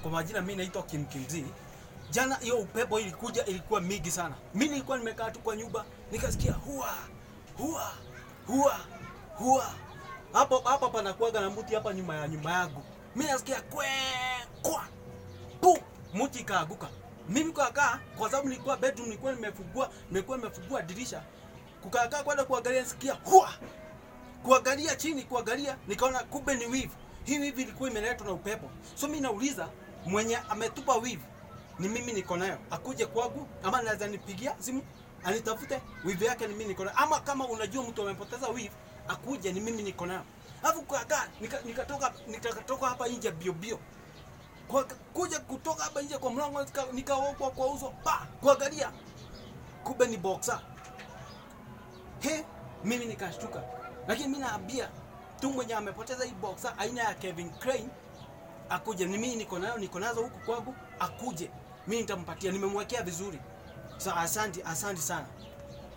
Kwa majina mimi naitwa Kim Kimzi. Jana hiyo upepo ilikuja, ilikuwa mingi sana. Mimi nilikuwa nimekaa tu kwa nyumba, nikasikia hua. Hapo panakuaga na mti hapa nyuma yangu. Mimi nasikia kwa. Mti kaaguka. Mimi kukaa kwa sababu nilikuwa bedroom, nilikuwa nimefungua dirisha. Kukaa kwenda kuangalia, nasikia kuangalia chini, nikaona kumbe ni weave. Hii weave ilikuwa imeletwa na upepo. So mimi nauliza mwenye ametupa weave ni mimi niko nayo, akuje kwangu, ama naweza nipigia simu anitafute weave yake ni mimi niko nayo, ama kama unajua mtu amepoteza weave akuje, ni mimi niko nayo. Alafu kukaa nikatoka hapa nje bio. Kutoka hapa nje kwa mlango nikaokwa kwa uso kuangalia, kumbe ni boxer. Mimi nikashtuka. Lakini mimi naambia tu mwenye amepoteza hii boxer aina ya Kevin Crane akuje, ni mimi niko nazo huku kwangu, akuje mimi nitampatia, nimemwekea vizuri. So asante sana.